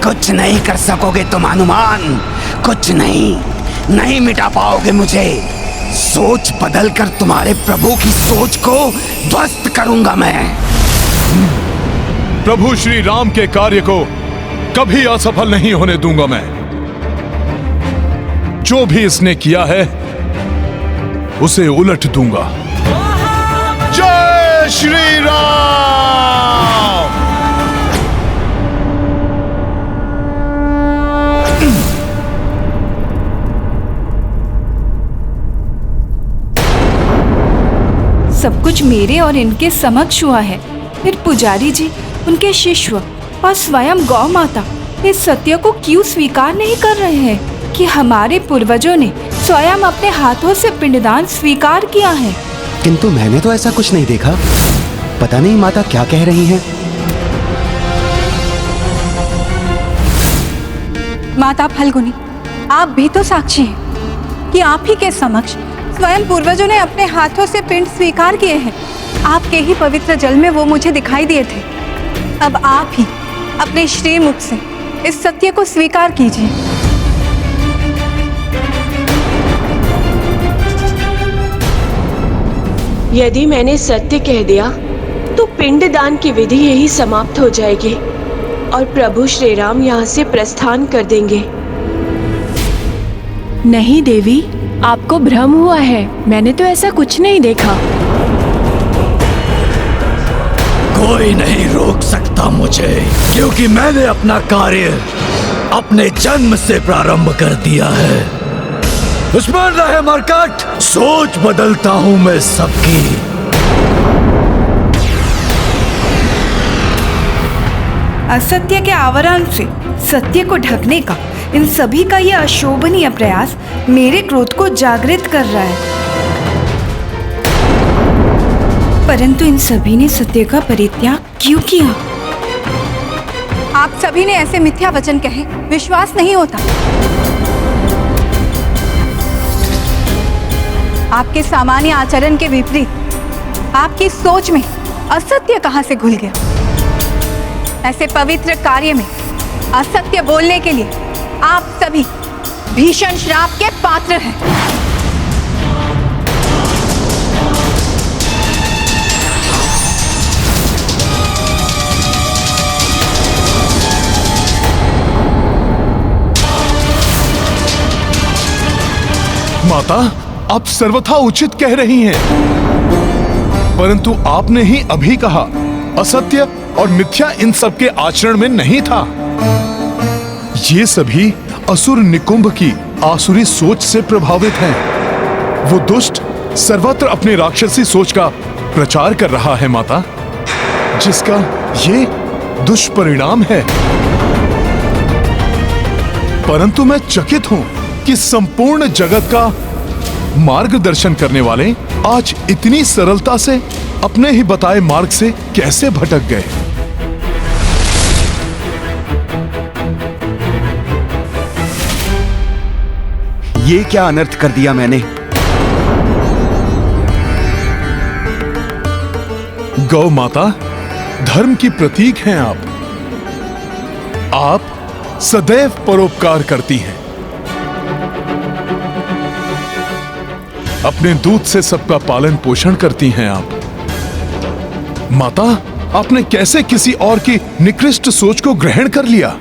कुछ नहीं कर सकोगे तुम हनुमान, कुछ नहीं मिटा पाओगे मुझे। सोच बदल कर तुम्हारे प्रभु की सोच को ध्वस्त करूंगा मैं। प्रभु श्री राम के कार्य को कभी असफल नहीं होने दूंगा मैं। जो भी इसने किया है उसे उलट दूंगा। जय श्री राम। सब कुछ मेरे और इनके समक्ष हुआ है। फिर पुजारी जी, उनके शिष्य और स्वयं गौ माता इस सत्य को क्यों स्वीकार नहीं कर रहे हैं कि हमारे पूर्वजों ने स्वयं अपने हाथों से पिंडदान स्वीकार किया है। किंतु मैंने तो ऐसा कुछ नहीं देखा। पता नहीं माता क्या कह रही हैं। माता फल्गुनी, आप भी तो साक्षी हैं कि आप ही के समक्ष स्वयं पूर्वजों ने अपने हाथों से पिंड स्वीकार किए हैं। आपके ही पवित्र जल में वो मुझे दिखाई दिए थे। अब आप ही अपने श्री मुख से इस सत्य को स्वीकार कीजिए। यदि मैंने सत्य कह दिया तो पिंडदान की विधि यही समाप्त हो जाएगी और प्रभु श्री राम यहाँ से प्रस्थान कर देंगे। नहीं देवी, आपको भ्रम हुआ है। मैंने तो ऐसा कुछ नहीं देखा। कोई नहीं रोक सकता मुझे, क्योंकि मैंने अपना कार्य अपने जन्म से प्रारंभ कर दिया है। दुश्मन रहे मरकट, सोच बदलता हूं मैं सबकी। असत्य के आवरण से सत्य को ढकने का इन सभी का यह अशोभनीय प्रयास मेरे क्रोध को जागृत कर रहा है। परंतु इन सभी ने सत्य का परित्याग क्यों किया? आप सभी ने ऐसे मिथ्या वचन कहे, विश्वास नहीं होता। आपके सामान्य आचरण के विपरीत आपकी सोच में असत्य कहां से घुल गया? ऐसे पवित्र कार्य में असत्य बोलने के लिए आप सभी भीषण श्राप के पात्र हैं। माता, आप सर्वथा उचित कह रही हैं, परंतु आपने ही अभी कहा असत्य और मिथ्या इन सब के आचरण में नहीं था। ये सभी असुर निकुंभ की आसुरी सोच से प्रभावित हैं। वो दुष्ट सर्वत्र अपनी राक्षसी सोच का प्रचार कर रहा है माता, जिसका ये दुष्परिणाम है। परंतु मैं चकित हूं कि संपूर्ण जगत का मार्गदर्शन करने वाले आज इतनी सरलता से अपने ही बताए मार्ग से कैसे भटक गए। ये क्या अनर्थ कर दिया मैंने? गौ माता, धर्म की प्रतीक हैं आप। आप सदैव परोपकार करती हैं। अपने दूध से सबका पालन पोषण करती हैं आप। माता, आपने कैसे किसी और की निकृष्ट सोच को ग्रहण कर लिया?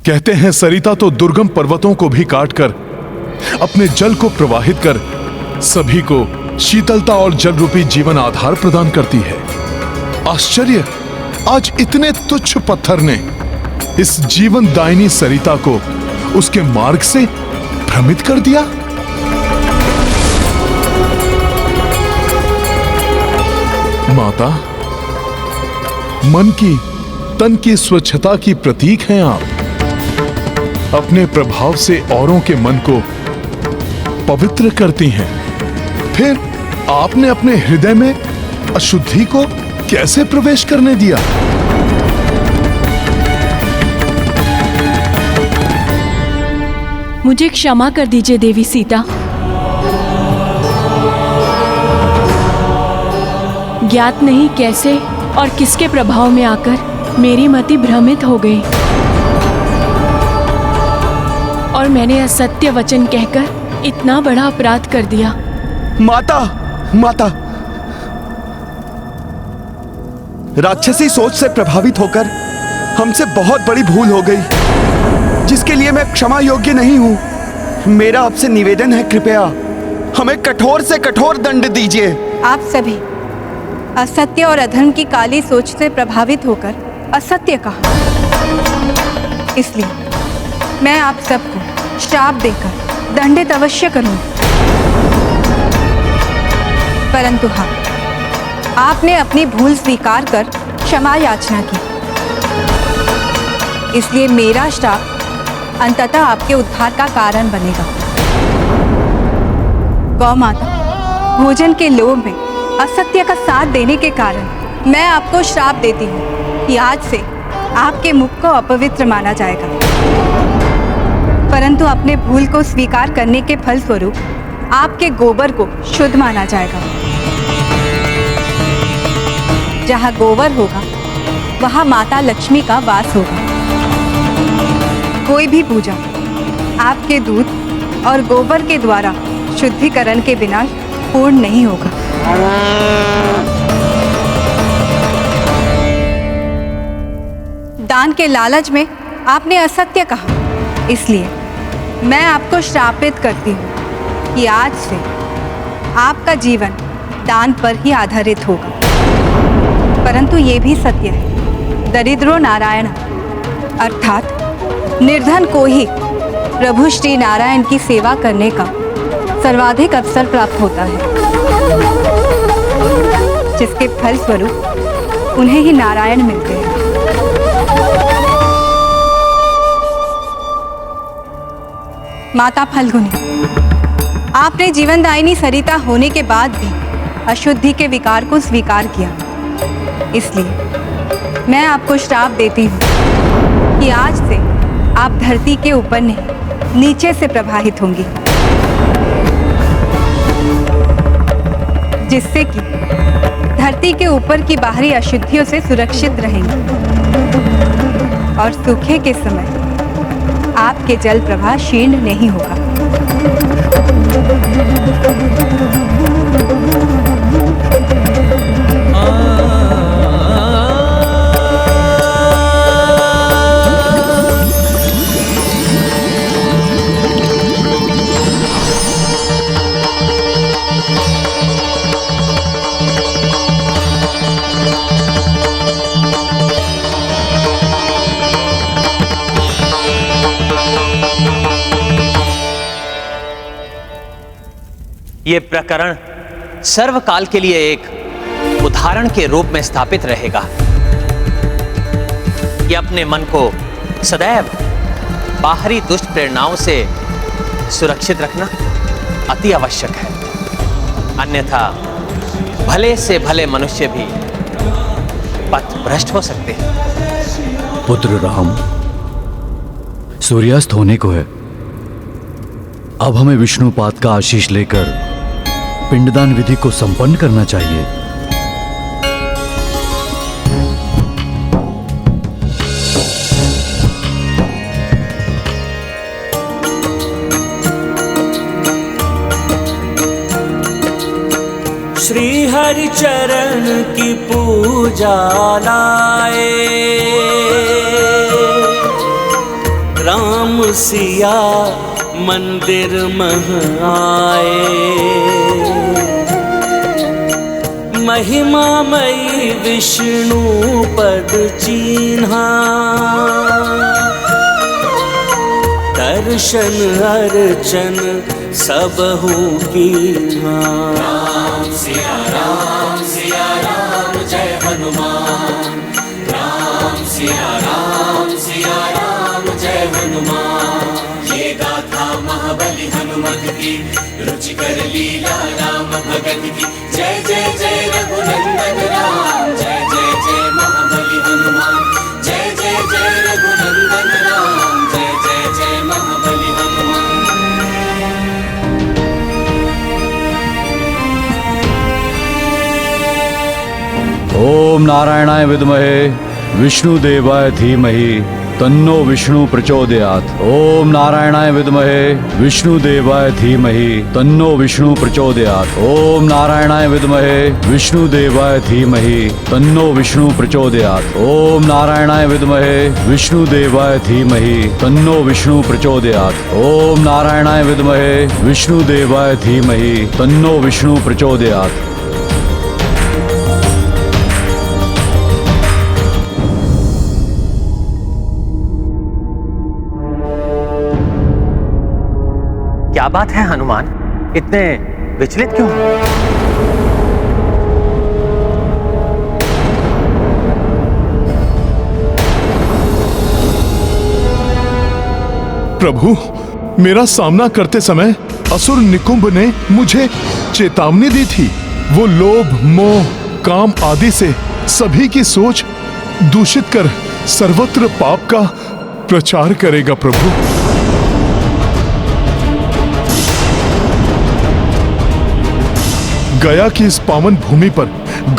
कहते हैं सरिता तो दुर्गम पर्वतों को भी काटकर अपने जल को प्रवाहित कर सभी को शीतलता और जल रूपी जीवन आधार प्रदान करती है। आश्चर्य, आज इतने तुच्छ पत्थर ने इस जीवन दायिनी सरिता को उसके मार्ग से भ्रमित कर दिया। माता, मन की तन की स्वच्छता की प्रतीक हैं आप। अपने प्रभाव से औरों के मन को पवित्र करती हैं। फिर आपने अपने हृदय में अशुद्धि को कैसे प्रवेश करने दिया? मुझे क्षमा कर दीजिए देवी सीता। ज्ञात नहीं कैसे और किसके प्रभाव में आकर मेरी मति भ्रमित हो गई और मैंने असत्य वचन कहकर इतना बड़ा अपराध कर दिया। माता, माता, राक्षसी सोच से प्रभावित होकर हमसे बहुत बड़ी भूल हो गई, जिसके लिए मैं क्षमा योग्य नहीं हूं। मेरा आपसे निवेदन है, कृपया हमें कठोर से कठोर दंड दीजिए। आप सभी असत्य और अधर्म की काली सोच से प्रभावित होकर असत्य कहा, इसलिए मैं आप सबको श्राप देकर दंडित अवश्य करूंगी। परंतु हाँ, आपने अपनी भूल स्वीकार कर क्षमा याचना की, इसलिए मेरा श्राप अंततः आपके उद्धार का कारण बनेगा। गौ माता, भोजन के लोभ में असत्य का साथ देने के कारण मैं आपको श्राप देती हूँ कि आज से आपके मुख को अपवित्र माना जाएगा। परंतु अपने भूल को स्वीकार करने के फलस्वरूप आपके गोबर को शुद्ध माना जाएगा। जहाँ गोबर होगा वहाँ माता लक्ष्मी का वास होगा। कोई भी पूजा आपके दूध और गोबर के द्वारा शुद्धिकरण के बिना पूर्ण नहीं होगा। दान के लालच में आपने असत्य कहा, इसलिए मैं आपको श्रापित करती हूँ कि आज से आपका जीवन दान पर ही आधारित होगा। परंतु ये भी सत्य है, दरिद्रो नारायण अर्थात निर्धन को ही प्रभु श्री नारायण की सेवा करने का सर्वाधिक अवसर प्राप्त होता है, जिसके फलस्वरूप उन्हें ही नारायण मिलते हैं। माता फल्गुनी, आपने जीवनदायिनी सरिता होने के बाद भी अशुद्धि के विकार को स्वीकार किया, इसलिए मैं आपको श्राप देती हूँ कि आज से आप धरती के ऊपर नहीं नीचे से प्रवाहित होंगी, जिससे कि धरती के ऊपर की बाहरी अशुद्धियों से सुरक्षित रहेंगी और सूखे के समय आपके जल प्रवाह क्षीण नहीं होगा। ये प्रकरण सर्वकाल के लिए एक उदाहरण के रूप में स्थापित रहेगा कि अपने मन को सदैव बाहरी दुष्ट प्रेरणाओं से सुरक्षित रखना अति आवश्यक है, अन्यथा भले से भले मनुष्य भी पथ भ्रष्ट हो सकते हैं। पुत्र राम, सूर्यास्त होने को है। अब हमें विष्णुपाद का आशीष लेकर पिंडदान विधि को संपन्न करना चाहिए। श्री हरि चरण की पूजा लाए, राम सिया मंदिर मह आए। महिमामयी विष्णु पद चीन्हा, दर्शन अर्चन सबहु कीन्हा। राम सिया राम जय हनुमान, राम सिया राम जय हनुमान। ये गाथा महाबली हनुमत की, रुचिकर लीला राम भगत की। जय जय जय रघुनंदन राम, जय जय जय महाबली हनुमान। जय जय जय रघुनंदन राम, जय जय जय महाबली हनुमान। ओम नारायणाय विद्महे विष्णुदेवाय धीमहि तन्नो विष्णु प्रचोदयात्। ओम नारायणाय विद्महे विष्णुदेवाय धीमहि तन्नो विष्णु प्रचोदयात्। ओम नारायणाय विद्महे विष्णुदेवाय धीमहि तन्नो विष्णु प्रचोदयात्। ओम नारायणाय विद्महे विष्णुदेवाय धीमहि तन्नो विष्णु प्रचोदयात्। ओम नारायणाय विद्महे विष्णुदेवाय धीमहि तन्नो विष्णु प्रचोदयात्। क्या बात है हनुमान, इतने विचलित क्यों हो? प्रभु, मेरा सामना करते समय असुर निकुंभ ने मुझे चेतावनी दी थी। वो लोभ, मोह, काम आदि से सभी की सोच दूषित कर सर्वत्र पाप का प्रचार करेगा। प्रभु, गया की इस पावन भूमि पर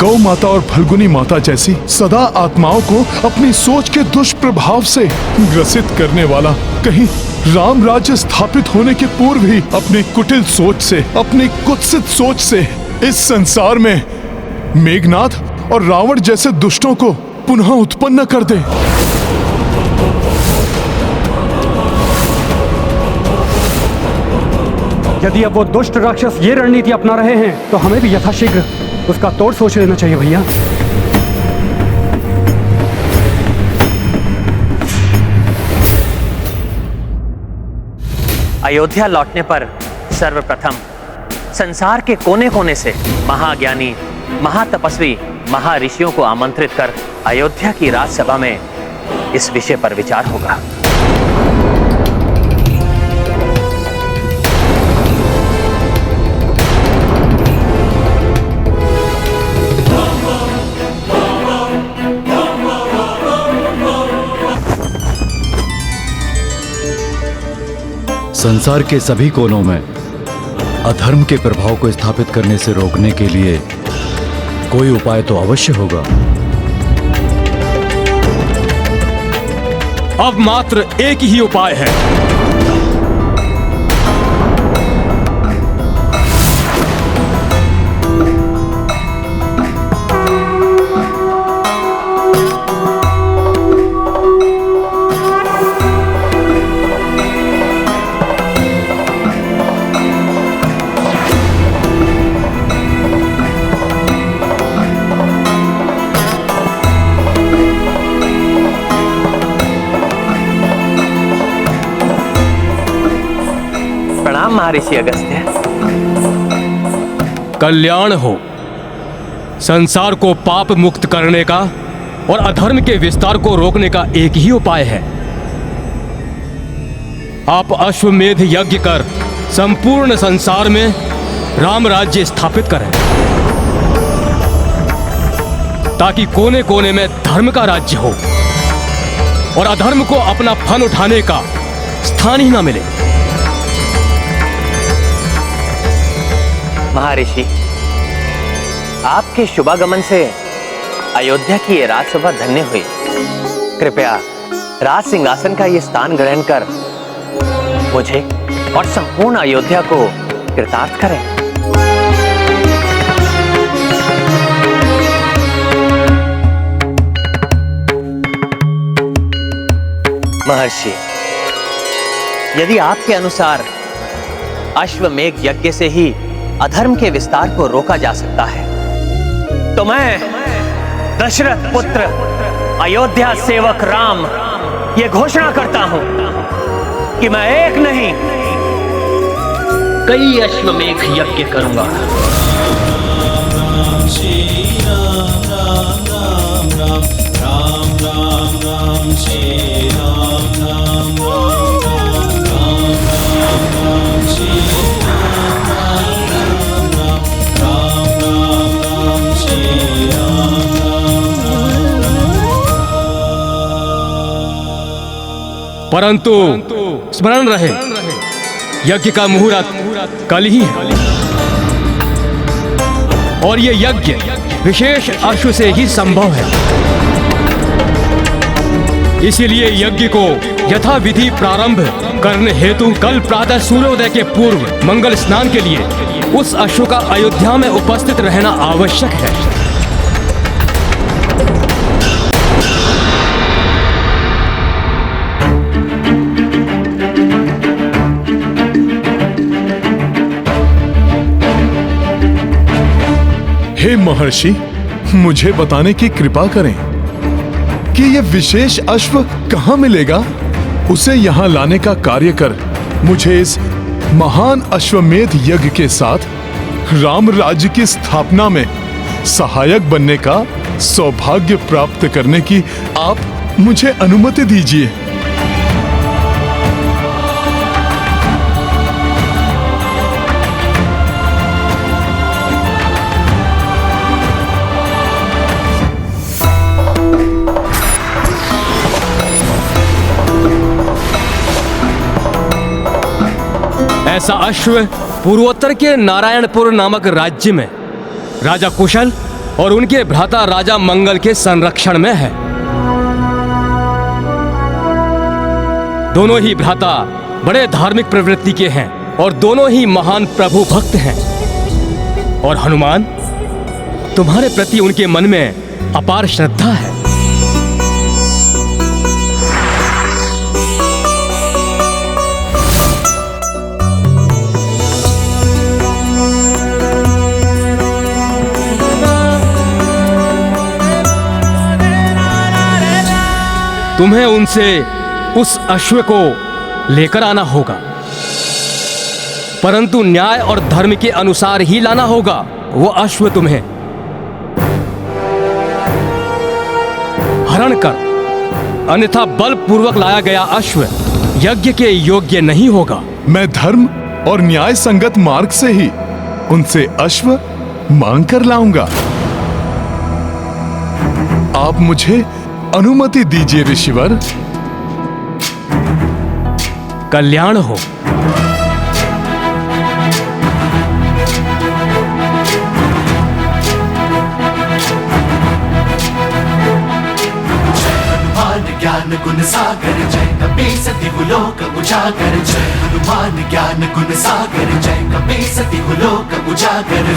गौ माता और फल्गुनी माता जैसी सदा आत्माओं को अपनी सोच के दुष्प्रभाव से ग्रसित करने वाला कहीं राम राज्य स्थापित होने के पूर्व ही अपनी कुटिल सोच से, अपनी कुत्सित सोच से इस संसार में मेघनाथ और रावण जैसे दुष्टों को पुनः उत्पन्न कर दे। यदि अब वो दुष्ट राक्षस ये रणनीति अपना रहे हैं तो हमें भी यथाशीघ्र उसका तोड़ सोच लेना चाहिए भैया। अयोध्या लौटने पर सर्वप्रथम संसार के कोने कोने से महाज्ञानी, महातपस्वी, महर्षियों को आमंत्रित कर अयोध्या की राजसभा में इस विषय पर विचार होगा। संसार के सभी कोनों में अधर्म के प्रभाव को स्थापित करने से रोकने के लिए कोई उपाय तो अवश्य होगा। अब मात्र एक ही उपाय है। महर्षि अगस्त्य। कल्याण हो। संसार को पाप मुक्त करने का और अधर्म के विस्तार को रोकने का एक ही उपाय है। आप अश्वमेध यज्ञ कर संपूर्ण संसार में राम राज्य स्थापित करें, ताकि कोने कोने में धर्म का राज्य हो और अधर्म को अपना फन उठाने का स्थान ही ना मिले। महर्षि, आपके शुभागमन से अयोध्या की ये राजसभा धन्य हुई। कृपया राज सिंहासन का ये स्थान ग्रहण कर मुझे और संपूर्ण अयोध्या को कृतार्थ करें। महर्षि, यदि आपके अनुसार अश्वमेध यज्ञ से ही अधर्म के विस्तार को रोका जा सकता है, तो मैं दशरथ पुत्र अयोध्या सेवक राम ये घोषणा करता हूं कि मैं एक नहीं कई अश्वमेध यज्ञ करूंगा। परंतु स्मरण रहे, यज्ञ का मुहूर्त कल ही है और ये यज्ञ विशेष अश्व से ही संभव है। इसीलिए यज्ञ को यथाविधि प्रारंभ करने हेतु कल प्रातः सूर्योदय के पूर्व मंगल स्नान के लिए उस अश्व का अयोध्या में उपस्थित रहना आवश्यक है। हे महर्षि, मुझे बताने की कृपा करें कि यह विशेष अश्व कहाँ मिलेगा। उसे यहाँ लाने का कार्य कर मुझे इस महान अश्वमेध यज्ञ के साथ राम राज्य की स्थापना में सहायक बनने का सौभाग्य प्राप्त करने की आप मुझे अनुमति दीजिए। ऐसा अश्व पूर्वोत्तर के नारायणपुर नामक राज्य में राजा कुशल और उनके भ्राता राजा मंगल के संरक्षण में है। दोनों ही भ्राता बड़े धार्मिक प्रवृत्ति के हैं और दोनों ही महान प्रभु भक्त हैं। और हनुमान, तुम्हारे प्रति उनके मन में अपार श्रद्धा है। तुम्हें उनसे उस अश्व को लेकर आना होगा, परंतु न्याय और धर्म के अनुसार ही लाना होगा। वो अश्व तुम्हें हरण कर, अन्यथा बलपूर्वक लाया गया अश्व यज्ञ के योग्य नहीं होगा। मैं धर्म और न्याय संगत मार्ग से ही उनसे अश्व मांग कर लाऊंगा। आप मुझे अनुमति दीजिए ऋषिवर। कल्याण हो। ज्ञान गुण सागर जय कपीस दिवलोक उजागर। जय हनुमान ज्ञान गुण सागर जय कपीस दिवलोक उजागर।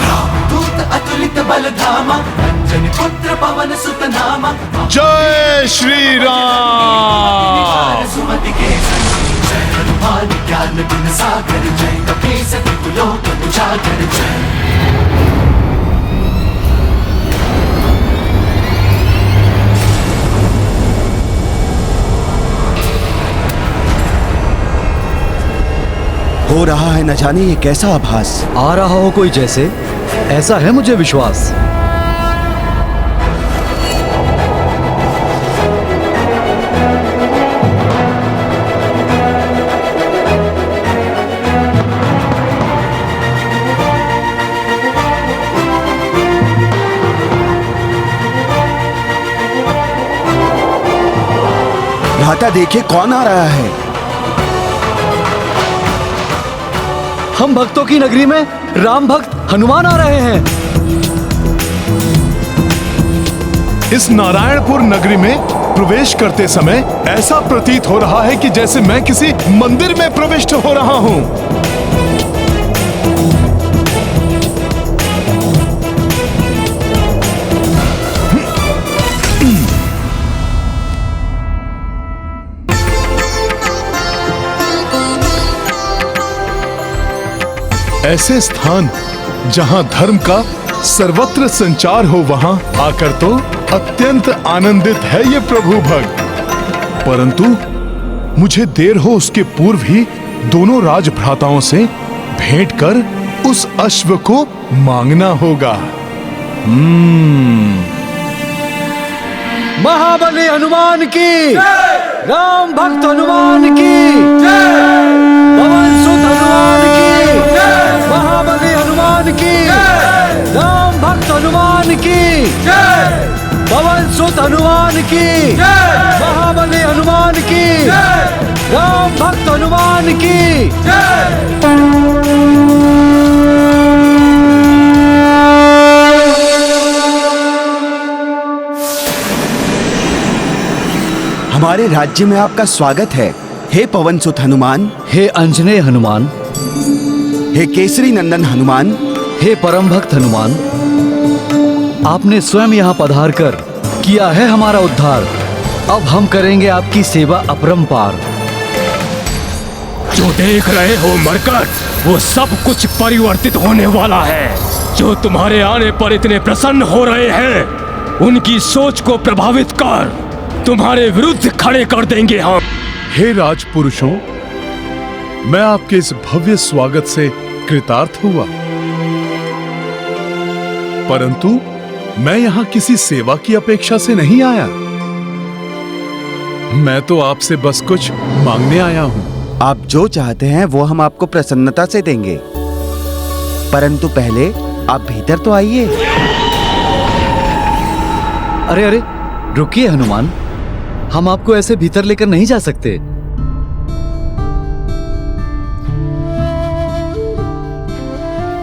दूत अतुलित बल धामा अंजनी पुत्र पवन सुत नामा। जय श्री राम। सुमति के जय हनुमान ज्ञान गुण सागर जय कपीस दिवलोक उजागर। जय हो रहा है न जाने ये कैसा आभास। आ रहा हो कोई जैसे, ऐसा है मुझे विश्वास। भ्राता देखिए कौन आ रहा है। हम भक्तों की नगरी में राम भक्त हनुमान आ रहे हैं। इस नारायणपुर नगरी में प्रवेश करते समय ऐसा प्रतीत हो रहा है कि जैसे मैं किसी मंदिर में प्रविष्ट हो रहा हूं। ऐसे स्थान जहां धर्म का सर्वत्र संचार हो, वहां आकर तो अत्यंत आनंदित है ये प्रभु भक्त। परंतु मुझे देर हो उसके पूर्व ही दोनों राजभ्राताओं से भेंट कर उस अश्व को मांगना होगा। महाबली हनुमान की, राम भक्त हनुमान की, पवन सुत हनुमान की, महाबली हनुमान की, राम भक्त हनुमान की, पवन सुत हनुमान की, महाबली हनुमान की, राम भक्त हनुमान की। हमारे राज्य में आपका स्वागत है, हे पवन सुत हनुमान, हे अंजनेय हनुमान, हे केसरी नंदन हनुमान, हे परम भक्त हनुमान। आपने स्वयं यहाँ पधार कर किया है हमारा उद्धार। अब हम करेंगे आपकी सेवा अपरंपार। जो देख रहे हो मरकट, वो सब कुछ परिवर्तित होने वाला है। जो तुम्हारे आने पर इतने प्रसन्न हो रहे हैं, उनकी सोच को प्रभावित कर तुम्हारे विरुद्ध खड़े कर देंगे हम। हे राजपुरुषों, मैं आपके इस भव्य स्वागत से कृतार्थ हुआ, परंतु मैं यहाँ किसी सेवा की अपेक्षा से नहीं आया। मैं तो आपसे बस कुछ मांगने आया हूँ। आप जो चाहते हैं वो हम आपको प्रसन्नता से देंगे, परंतु पहले आप भीतर तो आइए। अरे अरे, रुकिए हनुमान, हम आपको ऐसे भीतर लेकर नहीं जा सकते।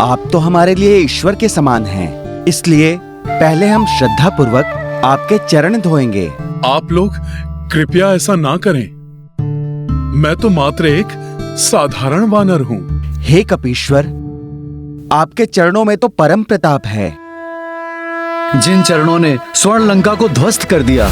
आप तो हमारे लिए ईश्वर के समान हैं, इसलिए पहले हम श्रद्धा पूर्वक आपके चरण धोएंगे। आप लोग कृपया ऐसा ना करें। मैं तो मात्र एक साधारण वानर हूँ। हे कपीश्वर, आपके चरणों में तो परम प्रताप है। जिन चरणों ने स्वर्ण लंका को ध्वस्त कर दिया,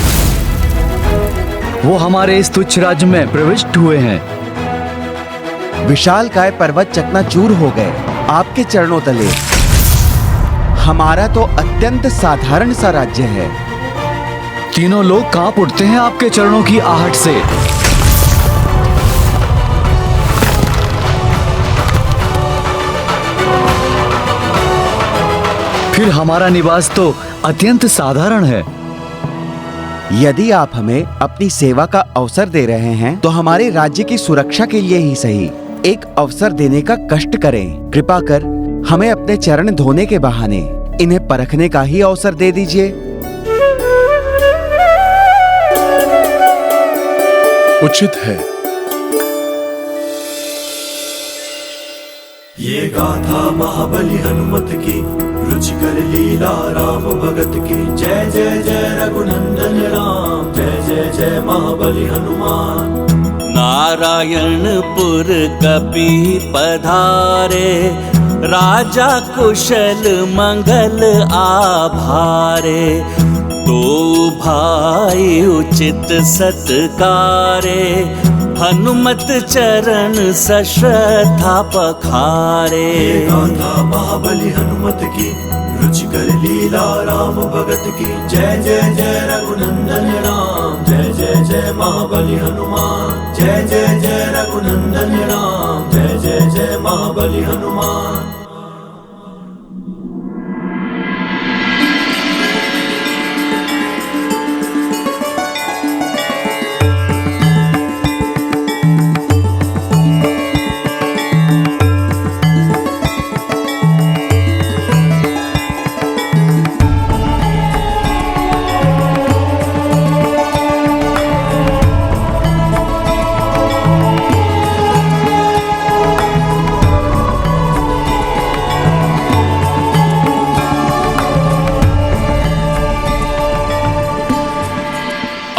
वो हमारे इस तुच्छ राज्य में प्रविष्ट हुए हैं। विशालकाय पर्वत चकनाचूर हो गए आपके चरणों तले। हमारा तो अत्यंत साधारण सा राज्य है। तीनों लोग कांप उठते हैं आपके चरणों की आहट से। फिर हमारा निवास तो अत्यंत साधारण है। यदि आप हमें अपनी सेवा का अवसर दे रहे हैं तो हमारे राज्य की सुरक्षा के लिए ही सही एक अवसर देने का कष्ट करें। कृपा कर हमें अपने चरण धोने के बहाने इन्हें परखने का ही अवसर दे दीजिए। उचित है। ये गाथा महाबली हनुमत की, रुचिकर लीला राम भगत की। जय जय जय रघुनंदन राम, जय जय जय महाबली हनुमान। नारायणपुर कपि पधारे, राजा कुशल मंगल आभारे। दो भाई उचित सत्कारे, हनुमत चरण सश्रद्धा पखारे। गाथा महाबली हनुमत की, रुचिकर लीला राम भगत की। जय जय जय रघुनंदन राम, जय जय जय महाबली हनुमान। जय जय जय रघुनंदन राम, जय जय जय महाबली हनुमान।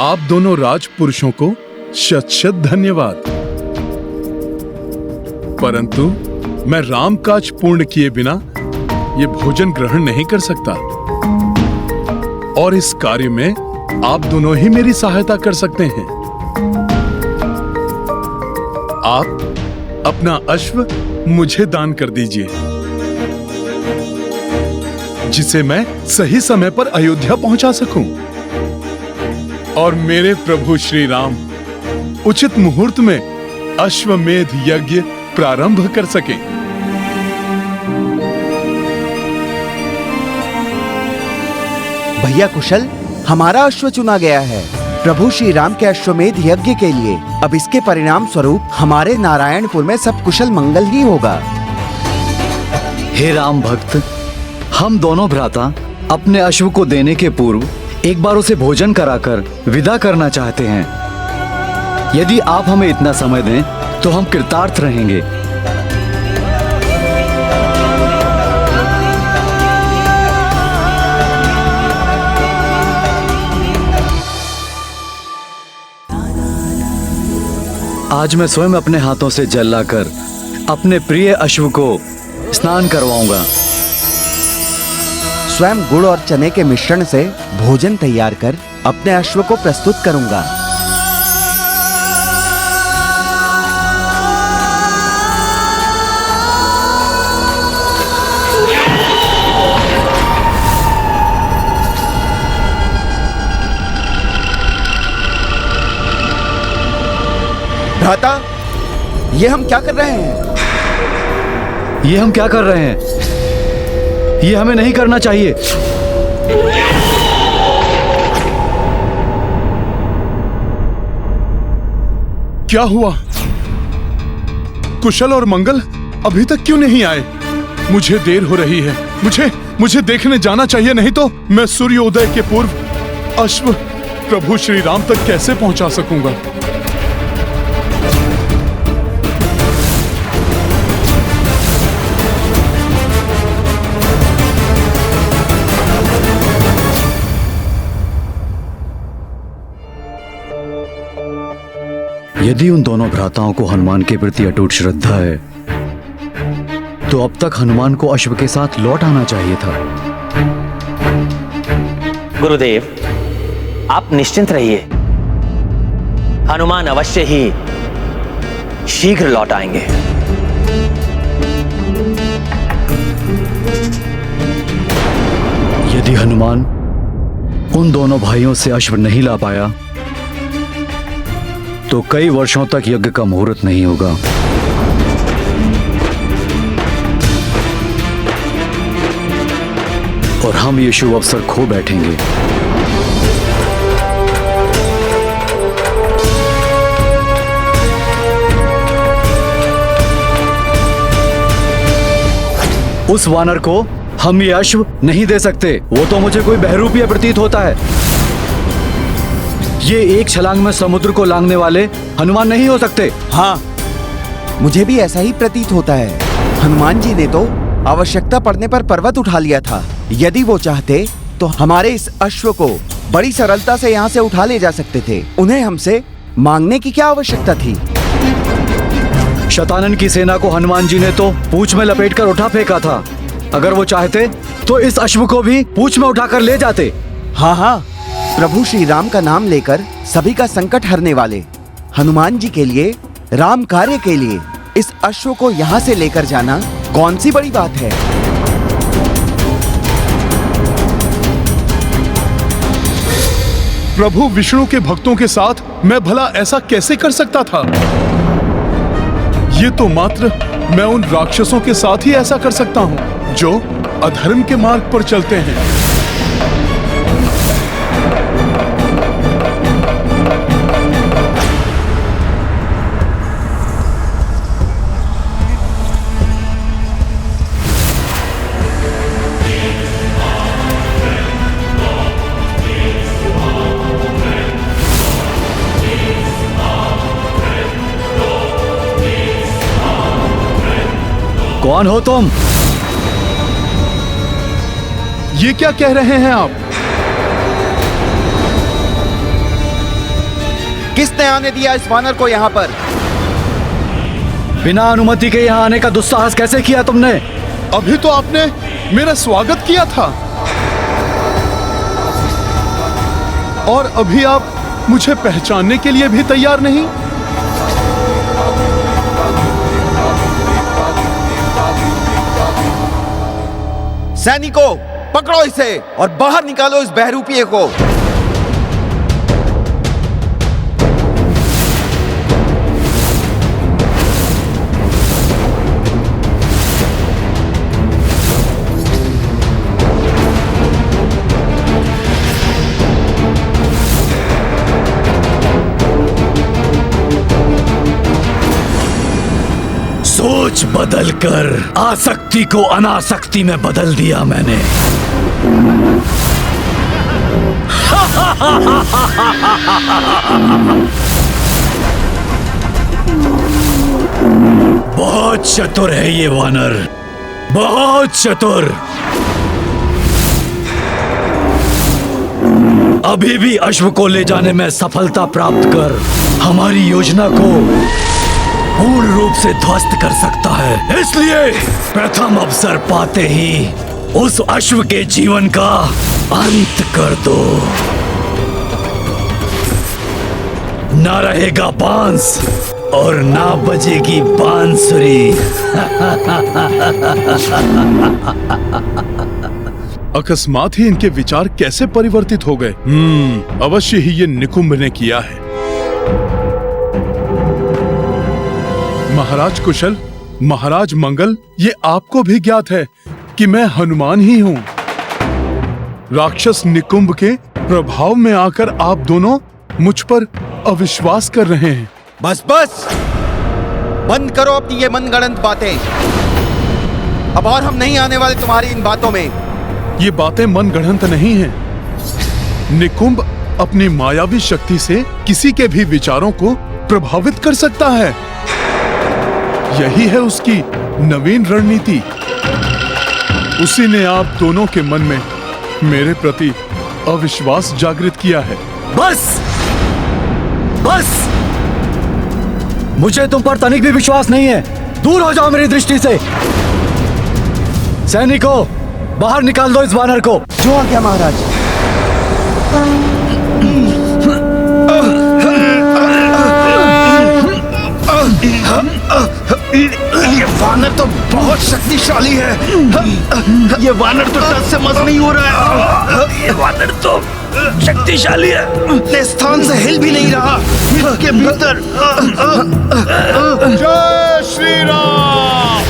आप दोनों राजपुरुषों को शत शत धन्यवाद, परंतु मैं राम काज पूर्ण किए बिना ये भोजन ग्रहण नहीं कर सकता, और इस कार्य में आप दोनों ही मेरी सहायता कर सकते हैं। आप अपना अश्व मुझे दान कर दीजिए, जिसे मैं सही समय पर अयोध्या पहुंचा सकूं और मेरे प्रभु श्री राम उचित मुहूर्त में अश्वमेध यज्ञ प्रारंभ कर सके। भैया कुशल, हमारा अश्व चुना गया है प्रभु श्री राम के अश्वमेध यज्ञ के लिए। अब इसके परिणाम स्वरूप हमारे नारायणपुर में सब कुशल मंगल ही होगा। हे राम भक्त, हम दोनों भ्राता अपने अश्व को देने के पूर्व एक बार उसे भोजन कराकर विदा करना चाहते हैं। यदि आप हमें इतना समय दें तो हम कृतार्थ रहेंगे। आज मैं स्वयं अपने हाथों से जल लाकर अपने प्रिय अश्व को स्नान करवाऊंगा। स्वयं गुड़ और चने के मिश्रण से भोजन तैयार कर अपने अश्व को प्रस्तुत करूंगा। भ्राता, ये हम क्या कर रहे हैं? ये हम क्या कर रहे हैं? ये हमें नहीं करना चाहिए। क्या हुआ? कुशल और मंगल अभी तक क्यों नहीं आए? मुझे देर हो रही है। मुझे देखने जाना चाहिए, नहीं तो मैं सूर्योदय के पूर्व अश्व प्रभु श्री राम तक कैसे पहुंचा सकूंगा? यदि उन दोनों भ्राताओं को हनुमान के प्रति अटूट श्रद्धा है तो अब तक हनुमान को अश्व के साथ लौट आना चाहिए था। गुरुदेव, आप निश्चिंत रहिए, हनुमान अवश्य ही शीघ्र लौट आएंगे। यदि हनुमान उन दोनों भाइयों से अश्व नहीं ला पाया तो कई वर्षों तक यज्ञ का मुहूर्त नहीं होगा। और हम ये शुभ अवसर खो बैठेंगे। उस वानर को हम ये अश्व नहीं दे सकते। वो तो मुझे कोई बहरूपीय प्रतीत होता है। ये एक छलांग में समुद्र को लांघने वाले हनुमान नहीं हो सकते। हाँ, मुझे भी ऐसा ही प्रतीत होता है। हनुमान जी ने तो आवश्यकता पड़ने पर पर्वत उठा लिया था। यदि वो चाहते तो हमारे इस अश्व को बड़ी सरलता से यहाँ से उठा ले जा सकते थे। उन्हें हमसे मांगने की क्या आवश्यकता थी? शतानन की सेना को हनुमान जी ने तो पूंछ में लपेटकर उठा फेंका था। अगर वो चाहते तो इस अश्व को भी पूंछ में उठाकर ले जाते। हाँ, प्रभु श्री राम का नाम लेकर सभी का संकट हरने वाले हनुमान जी के लिए, राम कार्य के लिए इस अश्व को यहाँ से लेकर जाना कौन सी बड़ी बात है? प्रभु विष्णु के भक्तों के साथ मैं भला ऐसा कैसे कर सकता था? ये तो मात्र मैं उन राक्षसों के साथ ही ऐसा कर सकता हूँ जो अधर्म के मार्ग पर चलते हैं। कौन हो तुम? ये क्या कह रहे हैं आप? किसने आने दिया इस वानर को यहाँ पर? बिना अनुमति के यहाँ आने का दुस्साहस कैसे किया तुमने? अभी तो आपने मेरा स्वागत किया था और अभी आप मुझे पहचानने के लिए भी तैयार नहीं। सैनिकों, पकड़ो इसे और बाहर निकालो इस बहरूपीय को। सोच बदलकर आसक्ति को अनासक्ति में बदल दिया मैंने। बहुत चतुर है ये वानर, बहुत चतुर। अभी भी अश्व को ले जाने में सफलता प्राप्त कर हमारी योजना को पूर्ण रूप से ध्वस्त कर सकता है। इसलिए प्रथम अवसर पाते ही उस अश्व के जीवन का अंत कर दो। ना रहेगा बांस और ना बजेगी बांसुरी। अकस्मात ही इनके विचार कैसे परिवर्तित हो गए? अवश्य ही ये निकुंभ ने किया है। महाराज कुशल, महाराज मंगल, ये आपको भी ज्ञात है कि मैं हनुमान ही हूँ। राक्षस निकुंभ के प्रभाव में आकर आप दोनों मुझ पर अविश्वास कर रहे हैं। बस बस, बंद करो अपनी ये मनगढ़ंत बातें। अब और हम नहीं आने वाले तुम्हारी इन बातों में। ये बातें मनगढ़ंत नहीं हैं। निकुंभ अपनी मायावी शक्ति से किसी के भी विचारों को प्रभावित कर सकता है। यही है उसकी नवीन रणनीति। उसी ने आप दोनों के मन में मेरे प्रति अविश्वास जागृत किया है। बस बस, मुझे तुम पर तनिक भी विश्वास नहीं है। दूर हो जाओ मेरी दृष्टि से। सैनिकों, बाहर निकाल दो इस वानर को। जो आ गया महाराज। ये वानर तो बहुत शक्तिशाली है। ये वानर तो टस से मस नहीं हो रहा है। ये वानर तो शक्तिशाली है। अपने स्थान से हिल भी नहीं रहा। इसके भीतर जय श्री राम।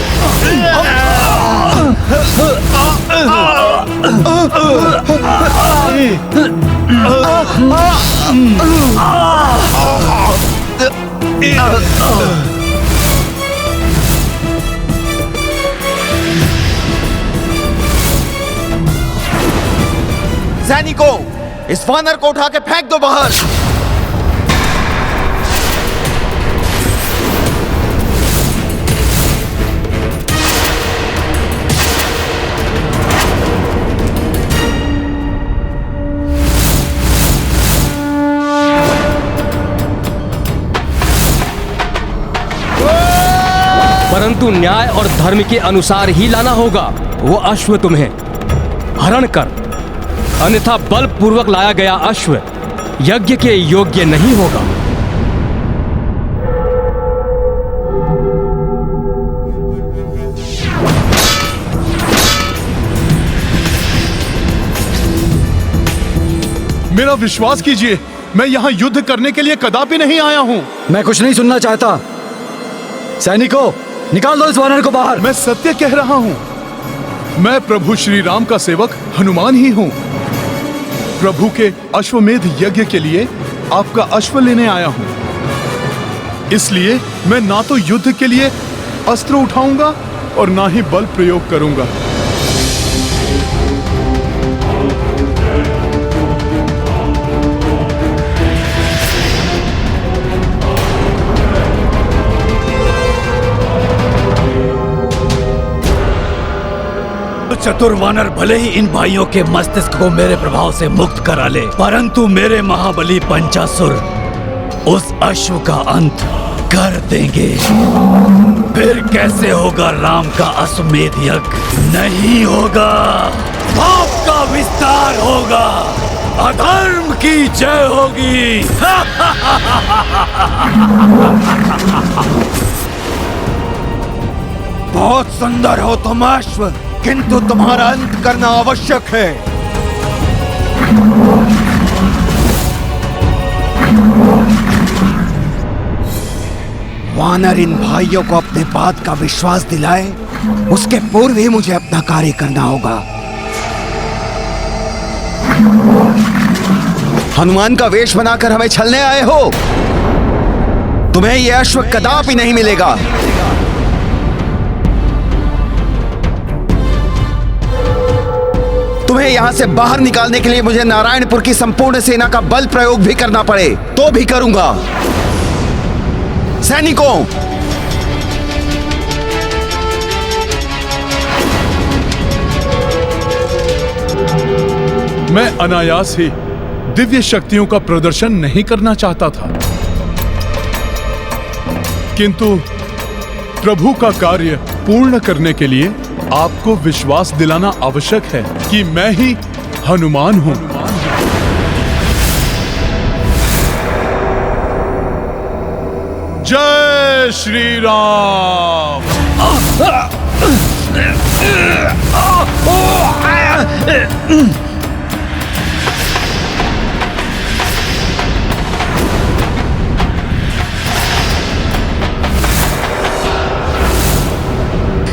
सैनिकों, इस वानर को उठा के फेंक दो बाहर। परंतु न्याय और धर्म के अनुसार ही लाना होगा। वो अश्व तुम्हें हरण कर, अन्यथा बलपूर्वक लाया गया अश्व यज्ञ के योग्य नहीं होगा। मेरा विश्वास कीजिए, मैं यहाँ युद्ध करने के लिए कदापि नहीं आया हूँ। मैं कुछ नहीं सुनना चाहता। सैनिकों, निकाल दो इस वानर को बाहर। मैं सत्य कह रहा हूँ। मैं प्रभु श्री राम का सेवक हनुमान ही हूँ। प्रभु के अश्वमेध यज्ञ के लिए आपका अश्व लेने आया हूँ। इसलिए मैं ना तो युद्ध के लिए अस्त्र उठाऊंगा और ना ही बल प्रयोग करूंगा। चतुर वानर भले ही इन भाइयों के मस्तिष्क को मेरे प्रभाव से मुक्त करा ले, परंतु मेरे महाबली पंचासुर उस अश्व का अंत कर देंगे। फिर कैसे होगा राम का अश्वमेध यज्ञ? नहीं होगा। पाप का विस्तार होगा, अधर्म की जय होगी। बहुत सुंदर हो तुम अश्व, किंतु तुम्हारा अंत करना आवश्यक है। वानर इन भाइयों को अपने बात का विश्वास दिलाए, उसके पूर्व ही मुझे अपना कार्य करना होगा। हनुमान का वेश बनाकर हमें छलने आए हो? तुम्हें यह अश्व कदापि नहीं मिलेगा। तुम्हें यहां से बाहर निकालने के लिए मुझे नारायणपुर की संपूर्ण सेना का बल प्रयोग भी करना पड़े तो भी करूंगा। सैनिकों, मैं अनायास ही दिव्य शक्तियों का प्रदर्शन नहीं करना चाहता था। किंतु प्रभु का कार्य पूर्ण करने के लिए आपको विश्वास दिलाना आवश्यक है कि मैं ही हनुमान हूं। जय श्री राम।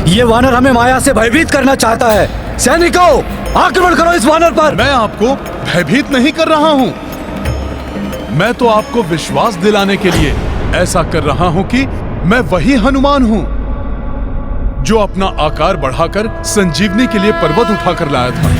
ये वानर हमें माया से भयभीत करना चाहता है। सैनिकों, आक्रमण करो इस वानर पर। मैं आपको भयभीत नहीं कर रहा हूं। मैं तो आपको विश्वास दिलाने के लिए ऐसा कर रहा हूं कि मैं वही हनुमान हूं जो अपना आकार बढ़ाकर संजीवनी के लिए पर्वत उठाकर लाया था।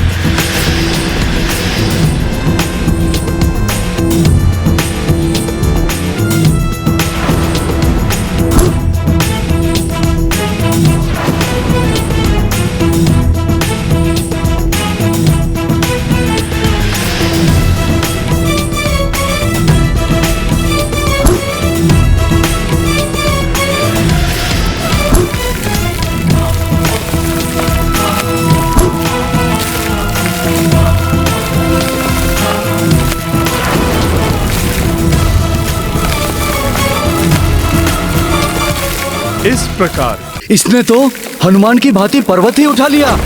इस प्रकार इसने तो हनुमान की भांति पर्वत ही उठा लिया।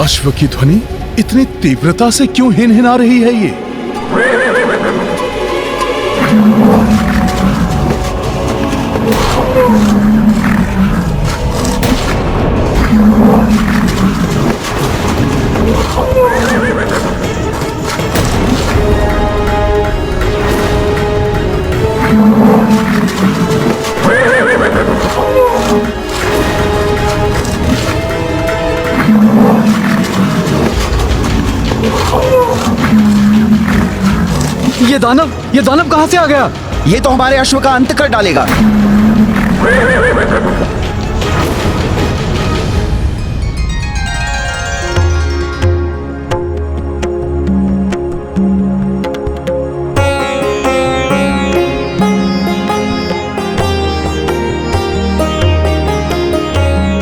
अश्व की ध्वनि इतनी तीव्रता से क्यों हिनहिना रही है ये? ये दानव कहां से आ गया? ये तो हमारे अश्व का अंत कर डालेगा।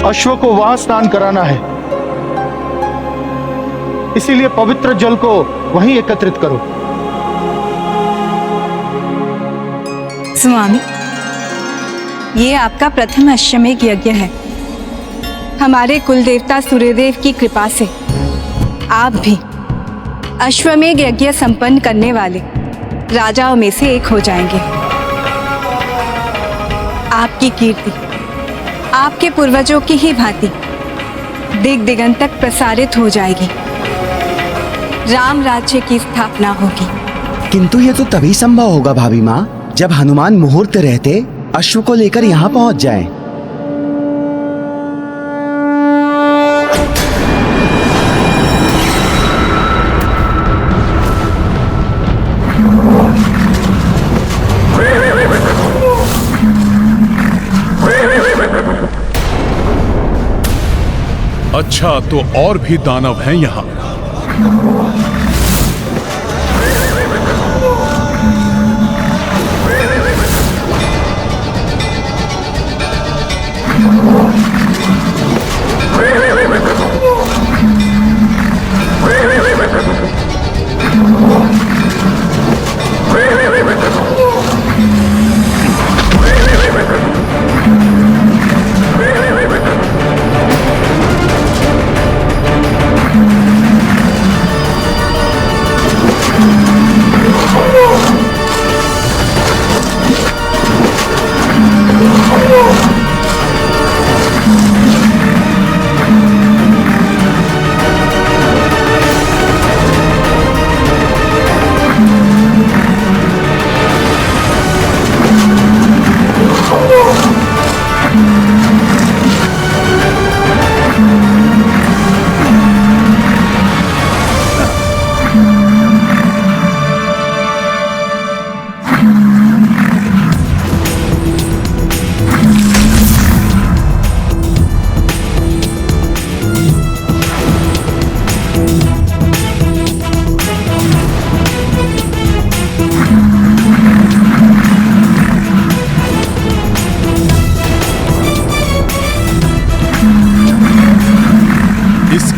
अश्व को वहां स्नान कराना है, इसीलिए पवित्र जल को वहीं एकत्रित करो। स्वामी, ये आपका प्रथम अश्वमेध यज्ञ है। हमारे कुल देवता सूर्यदेव की कृपा से आप भी अश्वमेध यज्ञ संपन्न करने वाले राजाओं में से एक हो जाएंगे। आपकी कीर्ति आपके पूर्वजों की ही भांति दिग दिगंत तक प्रसारित हो जाएगी। राम राज्य की स्थापना होगी। किंतु ये तो तभी संभव होगा भाभी माँ, जब हनुमान मुहूर्त रहते अश्व को लेकर यहाँ पहुँच जाएं। अच्छा, तो और भी दानव हैं यहाँ।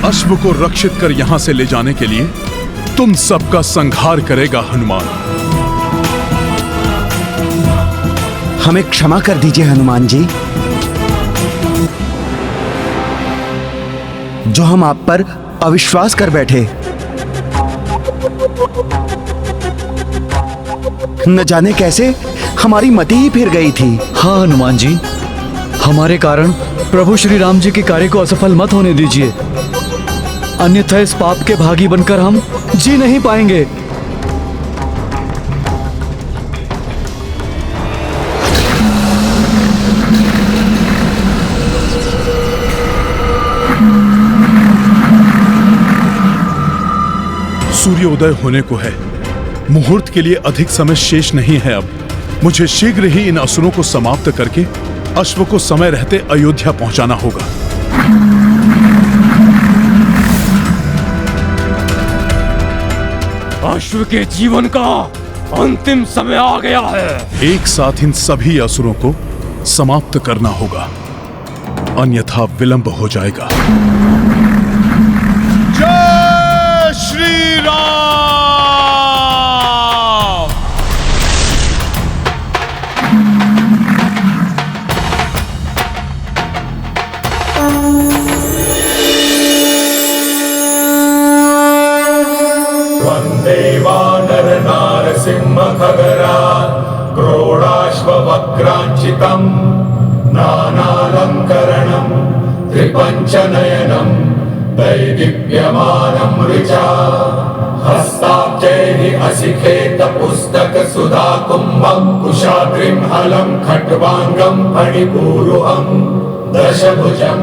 अश्व को रक्षित कर यहां से ले जाने के लिए तुम सबका संहार करेगा हनुमान। हमें क्षमा कर दीजिए हनुमान जी, जो हम आप पर अविश्वास कर बैठे। न जाने कैसे हमारी मति ही फिर गई थी। हाँ हनुमान जी, हमारे कारण प्रभु श्री राम जी के कार्य को असफल मत होने दीजिए, अन्यथा इस पाप के भागी बनकर हम जी नहीं पाएंगे। सूर्योदय होने को है, मुहूर्त के लिए अधिक समय शेष नहीं है। अब मुझे शीघ्र ही इन असुरों को समाप्त करके अश्व को समय रहते अयोध्या पहुंचाना होगा। अश्व के जीवन का अंतिम समय आ गया है। एक साथ इन सभी असुरों को समाप्त करना होगा, अन्यथा विलंब हो जाएगा। जय श्री राम। खगरात् क्रोडाश्ववक्राञ्चितम् नानालङ्करणम् त्रिपञ्चनयनम् दैदीप्यमानं ऋचा हस्ताब्जैः असिखेत पुस्तकसुधाकुम्भं कुशाग्रिं हलं खट्वाङ्गं फणिपूरुहं दशभुजं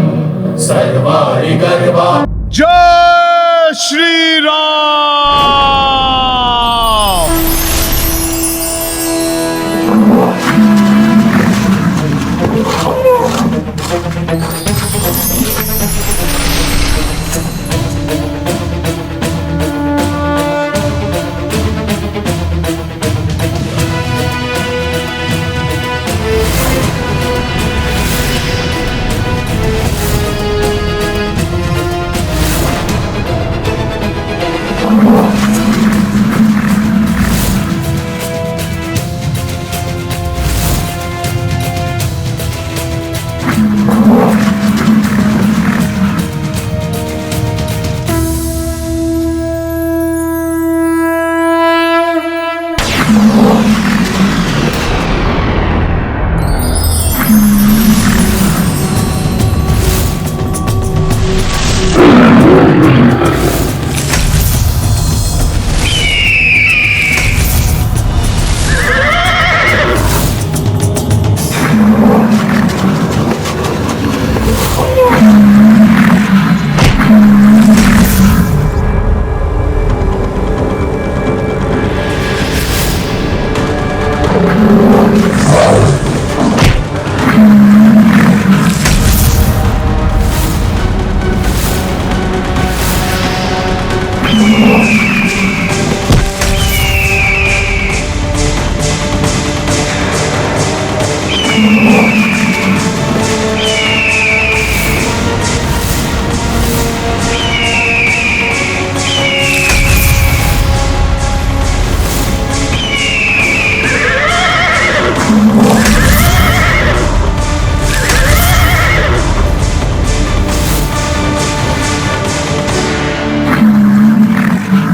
सर्वारिगर्वा। जय श्री राम।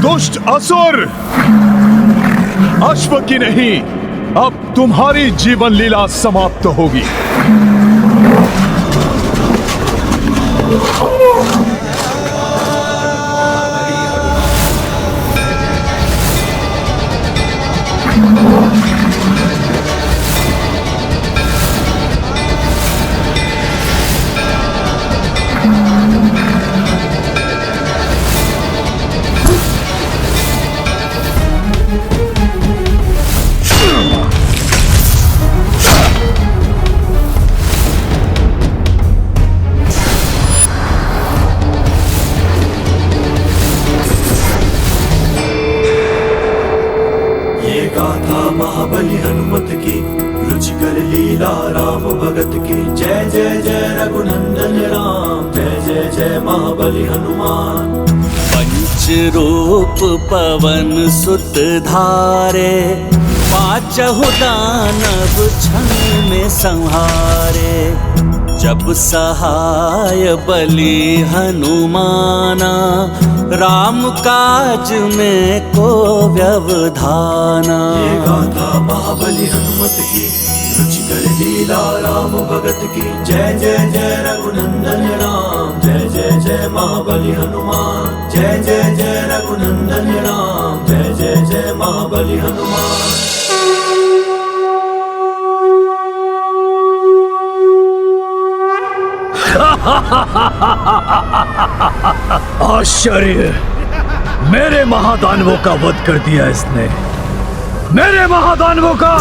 दुष्ट असुर, अश्व की नहीं, अब तुम्हारी जीवन लीला समाप्त होगी। जय महाबली हनुमान। पंच रूप पवन सुत धारे, पांचहु दानव क्षण में संहारे। जब सहाय बलि हनुमाना, राम काज में को व्यवधाना। ये गाथा महाबली हनुमत की, रुचिकर लीला राम भगत की। जय जय जय रघुनंदन राम, जय जय जय महाबली हनुमान। जय जय जय रघुनंदन राम, जय जय जय महाबली हनुमान। आश्चर्य! मेरे महादानवों का वध कर दिया इसने, मेरे महादानवों का।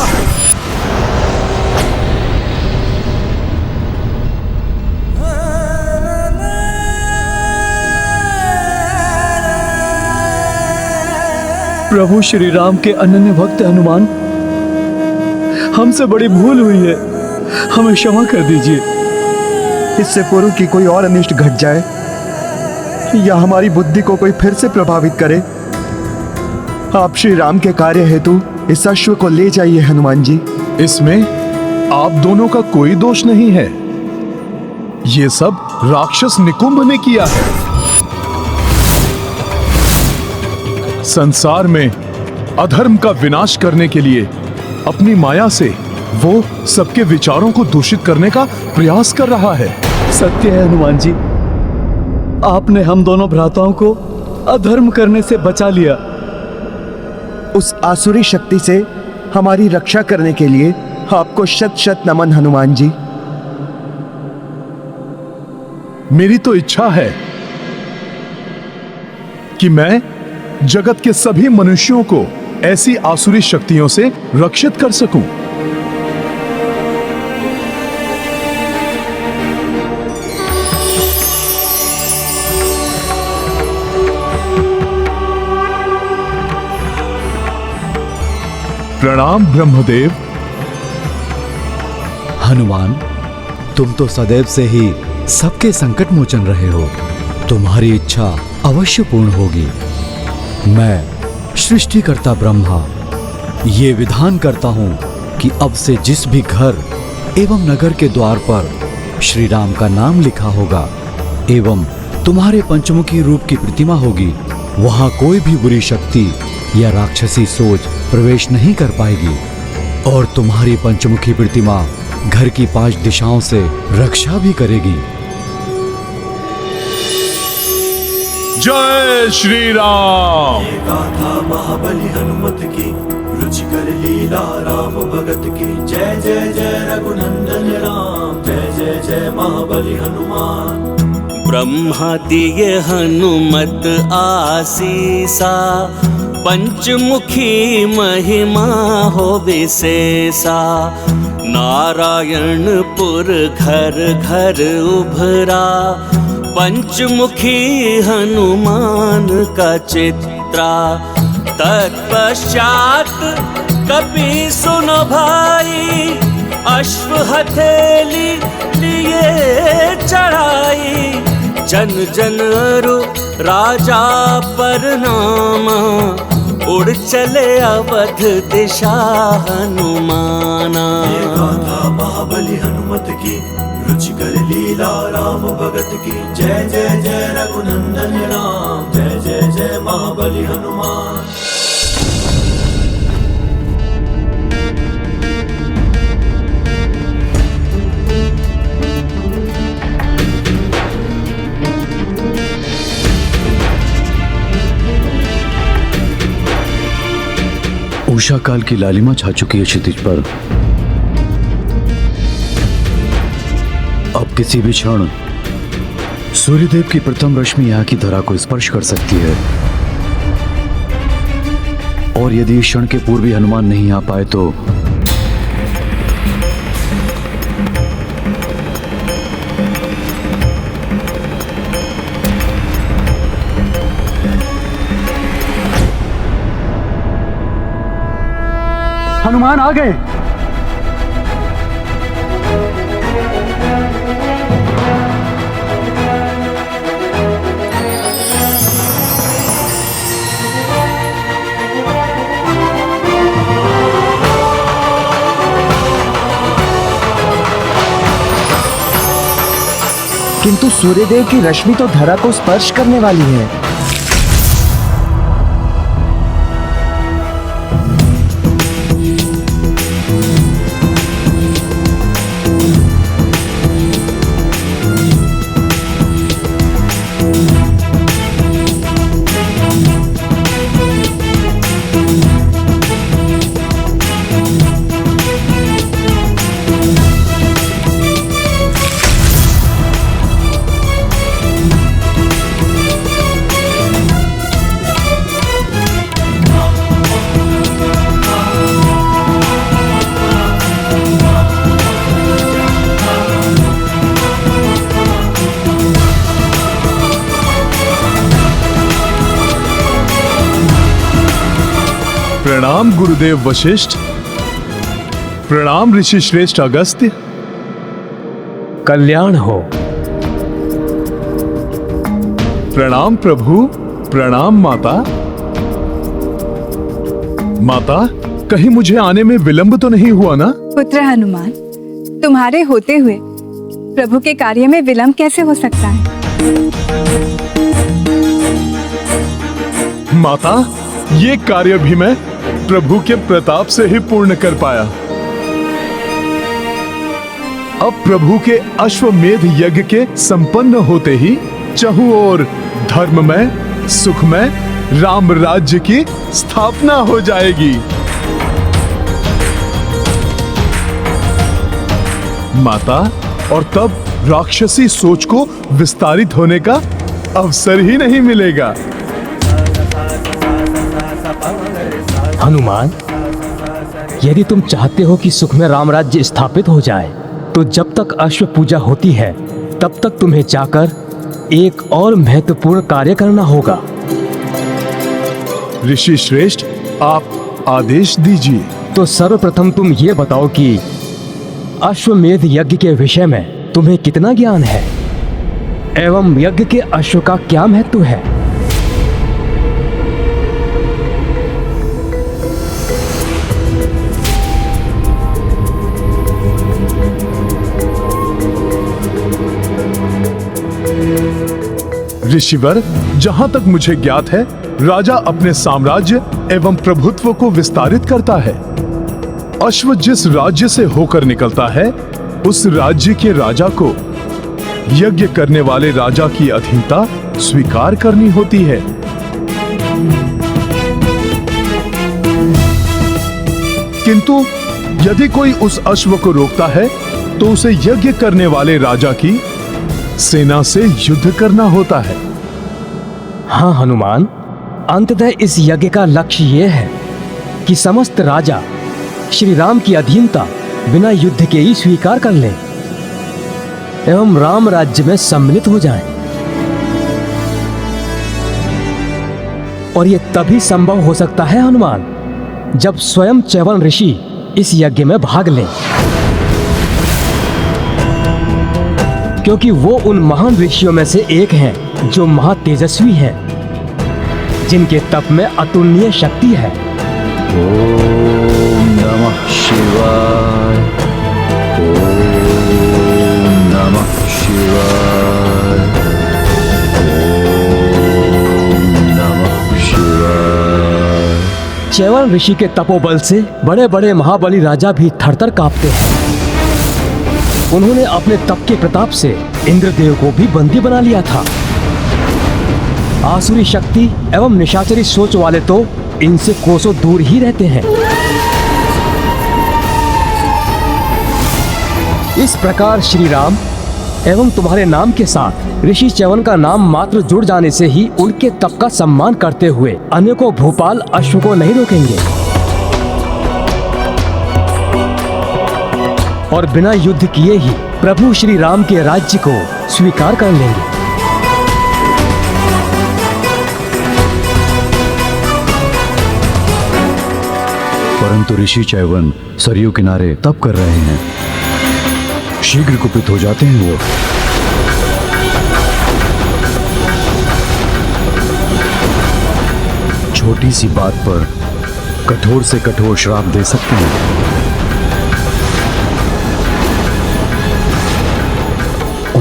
प्रभु श्री राम के अनन्य भक्त हनुमान, हमसे बड़ी भूल हुई है, हमें क्षमा कर दीजिए। इससे पूर्व कि कोई और अनिष्ट घट जाए या हमारी बुद्धि को कोई फिर से प्रभावित करे, आप श्री राम के कार्य हेतु इस अश्व को ले जाइए हनुमान जी। इसमें आप दोनों का कोई दोष नहीं है, ये सब राक्षस निकुंभ ने किया है। संसार में अधर्म का विनाश करने के लिए अपनी माया से वो सबके विचारों को दूषित करने का प्रयास कर रहा है। सत्य है हनुमान जी, आपने हम दोनों भ्राताओं को अधर्म करने से बचा लिया। उस आसुरी शक्ति से हमारी रक्षा करने के लिए आपको शत शत नमन हनुमान जी। मेरी तो इच्छा है कि मैं जगत के सभी मनुष्यों को ऐसी आसुरी शक्तियों से रक्षित कर सकूं। प्रणाम ब्रह्मदेव। हनुमान, तुम तो सदैव से ही सबके संकट मोचन रहे हो, तुम्हारी इच्छा अवश्य पूर्ण होगी। मैं सृष्टिकर्ता ब्रह्मा ये विधान करता हूँ कि अब से जिस भी घर एवं नगर के द्वार पर श्री राम का नाम लिखा होगा एवं तुम्हारे पंचमुखी रूप की प्रतिमा होगी, वहाँ कोई भी बुरी शक्ति या राक्षसी सोच प्रवेश नहीं कर पाएगी और तुम्हारी पंचमुखी प्रतिमा घर की 5 दिशाओं से रक्षा भी करेगी। जय श्री राम। ये गाथा महाबली हनुमत की, रुचिकर लीला राम भगत की। जय जय जय रघुनंदन राम, जय जय जय महाबली हनुमान। ब्रह्मा दिए हनुमत आसीसा, पंचमुखी महिमा हो विशेषा। नारायणपुर घर घर उभरा, पंचमुखी हनुमान का चित्रा। तत्पश्चात कपि सुनो भाई, अश्व हथेली लिए चढ़ाई। जन जन अरु राजा पर नामा, उड़ चले अवध दिशा हनुमाना। ये गाथा महाबली हनुमत की, रुचिकर लीला राम भगत की। जय जय जय रघुनंदन राम, जय जय जय महाबली हनुमान। उषा काल की लालिमा छा चुकी है क्षितिज पर। अब किसी भी क्षण सूर्यदेव की प्रथम रश्मि यहाँ की धरा को स्पर्श कर सकती है और यदि इस क्षण के पूर्व भी हनुमान नहीं आ पाए तो हनुमान आ गए। किंतु सूर्यदेव की रश्मि तो धरा को स्पर्श करने वाली है। प्रणाम गुरुदेव वशिष्ठ। प्रणाम ऋषि श्रेष्ठ अगस्त्य। कल्याण हो। प्रणाम प्रभु। प्रणाम माता। माता, कहीं मुझे आने में विलंब तो नहीं हुआ ना? पुत्र हनुमान, तुम्हारे होते हुए प्रभु के कार्य में विलंब कैसे हो सकता है? माता, ये कार्य भी मैं प्रभु के प्रताप से ही पूर्ण कर पाया। अब प्रभु के अश्वमेध यज्ञ के संपन्न होते ही चहुं ओर धर्ममय, सुखमय राम राज्य की स्थापना हो जाएगी। माता, और तब राक्षसी सोच को विस्तारित होने का अवसर ही नहीं मिलेगा। हनुमान, यदि तुम चाहते हो कि सुख में राम राज्य स्थापित हो जाए, तो जब तक अश्व पूजा होती है तब तक तुम्हें जाकर एक और महत्वपूर्ण कार्य करना होगा। ऋषि श्रेष्ठ, आप आदेश दीजिए। तो सर्वप्रथम तुम ये बताओ कि अश्वमेध यज्ञ के विषय में तुम्हें कितना ज्ञान है एवं यज्ञ के अश्व का क्या महत्व है? ऋषिवर, जहां तक मुझे ज्ञात है, राजा अपने साम्राज्य एवं प्रभुत्व को विस्तारित करता है। अश्व जिस राज्य से होकर निकलता है, उस राज्य के राजा को यज्ञ करने वाले राजा की अधीनता स्वीकार करनी होती है। किंतु यदि कोई उस अश्व को रोकता है, तो उसे यज्ञ करने वाले राजा की सेना से युद्ध करना होता है। हाँ हनुमान, अंततः इस यज्ञ का लक्ष्य यह है कि समस्त राजा श्री राम की अधीनता बिना युद्ध के ही स्वीकार कर लें एवं राम राज्य में सम्मिलित हो जाएं। और यह तभी संभव हो सकता है हनुमान, जब स्वयं च्यवन ऋषि इस यज्ञ में भाग लें, क्योंकि वो उन महान ऋषियों में से एक हैं जो महातेजस्वी हैं, जिनके तप में अतुलनीय शक्ति है। ओम नमः शिवाय। ओम नमः शिवाय। ओम नमः शिवाय। च्यवन ऋषि के तपोबल से बड़े बड़े महाबली राजा भी थरथर कांपते हैं। उन्होंने अपने तप के प्रताप से इंद्रदेव को भी बंदी बना लिया था। आसुरी शक्ति एवं निशाचरी सोच वाले तो इनसे कोसों दूर ही रहते हैं। इस प्रकार श्री राम एवं तुम्हारे नाम के साथ ऋषि च्यवन का नाम मात्र जुड़ जाने से ही उनके तप का सम्मान करते हुए अनेकों भूपाल अश्व को नहीं रोकेंगे और बिना युद्ध किए ही प्रभु श्री राम के राज्य को स्वीकार कर लेंगे। परंतु ऋषि च्यवन सरयू किनारे तप कर रहे हैं, शीघ्र कुपित हो जाते हैं वो। छोटी सी बात पर कठोर से कठोर श्राप दे सकते हैं।